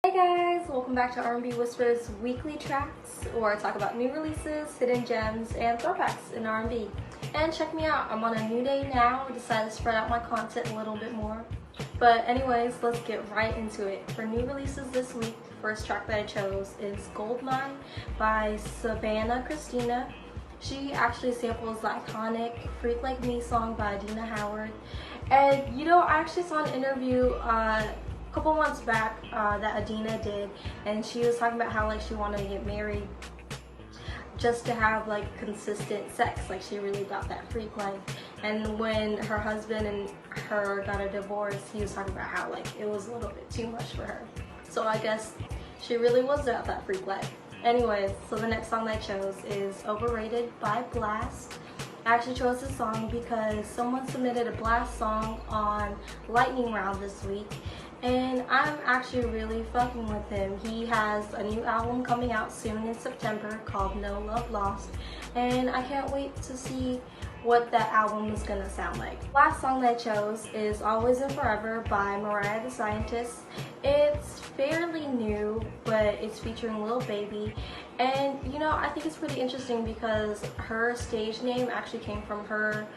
Hey guys, welcome back to R&B Whispers weekly tracks, where I talk about new releases, hidden gems, and throwbacks in R&B. And check me out, I'm on a new day now. I decided to spread out my content a little bit more. But anyways, let's get right into it. For new releases this week, the first track that I chose is Goldmine by Savannah Christina. She actually samples the iconic Freak Like Me song by Dina Howard. And you know, I actually saw an interview a couple months back that Adina did, and she was talking about how like she wanted to get married just to have like consistent sex. Like she really got that freak life. And when her husband and her got a divorce, he was talking about how like it was a little bit too much for her. So I guess she really was about that freak life. Anyways, so the next song that I chose is Overrated by Blast. I actually chose this song because someone submitted a Blast song on Lightning Round this week, and I'm actually really fucking with him. He has a new album coming out soon in September called No Love Lost, and I can't wait to see what that album is gonna sound like. The last song that I chose is Always and Forever by Mariah the Scientist. It's fairly new, but it's featuring Lil Baby, and you know, I think it's pretty interesting because her stage name actually came from her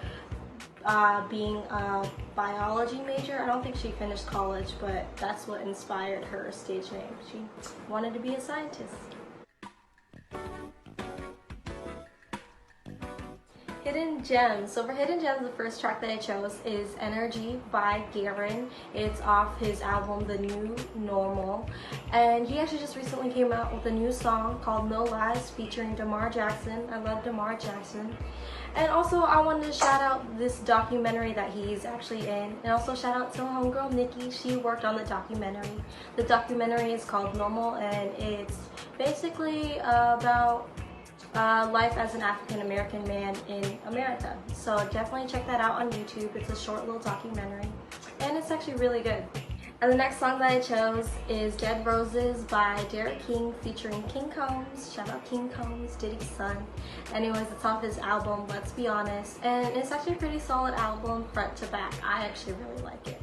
being a biology major. I don't think she finished college, but that's what inspired her stage name. She wanted to be a scientist. Hidden Gems. So for Hidden Gems, the first track that I chose is Energy by Garen. It's off his album The New Normal, and he actually just recently came out with a new song called No Lies featuring Damar Jackson. I love Damar Jackson. And also I wanted to shout out this documentary that he's actually in, and also shout out to homegirl Nikki. She worked on the documentary. The documentary is called Normal, and it's basically about life as an African American man in America. So definitely check that out on YouTube. It's a short little documentary, and it's actually really good. And the next song that I chose is Dead Roses by Derek King featuring King Combs. Shout out King Combs, Diddy's son. Anyways, it's off his album Let's Be Honest, and it's actually a pretty solid album front to back. I actually really like it.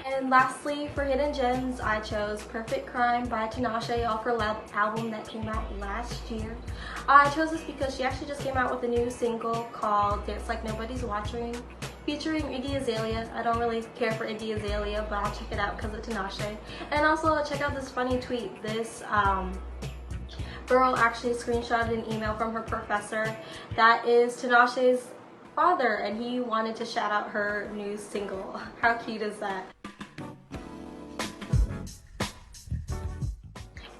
And lastly, for Hidden Gems, I chose Perfect Crime by Tinashe off her album that came out last year. I chose this because she actually just came out with a new single called Dance Like Nobody's Watching, featuring Iggy Azalea. I don't really care for Iggy Azalea, but I'll check it out because of Tinashe. And also check out this funny tweet. This girl actually screenshotted an email from her professor that is Tinashe's father, and he wanted to shout out her new single. How cute is that?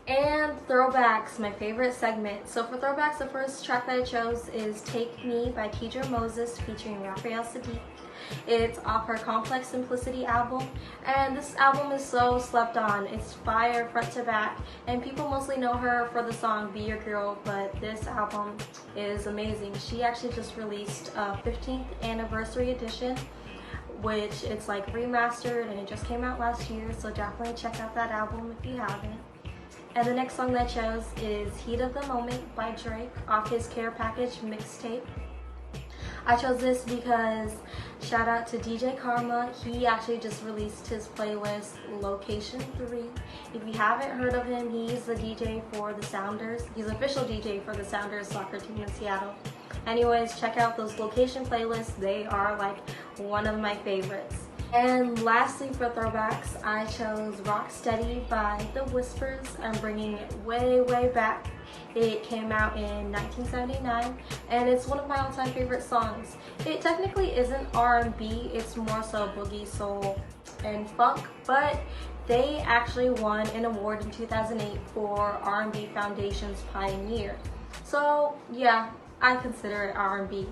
And Throwbacks, my favorite segment. So for Throwbacks, the first track that I chose is Take Me by Keidra Moses featuring Raphael Sadiq. It's off her Complex Simplicity album, and this album is so slept on. It's fire front to back, and people mostly know her for the song Be Your Girl, but this album is amazing. She actually just released a 15th anniversary edition, which it's like remastered, and it just came out last year, so definitely check out that album if you haven't. And the next song that I chose is Heat of the Moment by Drake off his Care Package mixtape. I chose this because shout out to DJ Karma. He actually just released his playlist Location 3. If you haven't heard of him, he's the DJ for the Sounders. He's official DJ for the Sounders soccer team in Seattle. Anyways, check out those Location playlists. They are like one of my favorites. And lastly, for Throwbacks, I chose Rocksteady by The Whispers. I'm bringing it way back. It came out in 1979, and it's one of my all-time favorite songs. It technically isn't R&B, it's more so boogie, soul, and funk, but they actually won an award in 2008 for R&B Foundation's Pioneer. So yeah, I consider it R&B.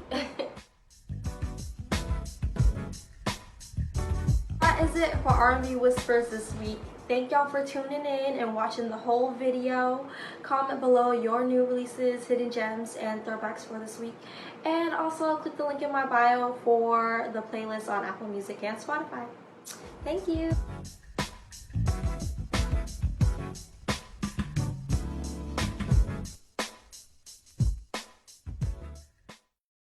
That is it for R&B Whispers this week. Thank y'all for tuning in and watching the whole video. Comment below your new releases, hidden gems, and throwbacks for this week. And also click the link in my bio for the playlist on Apple Music and Spotify. Thank you.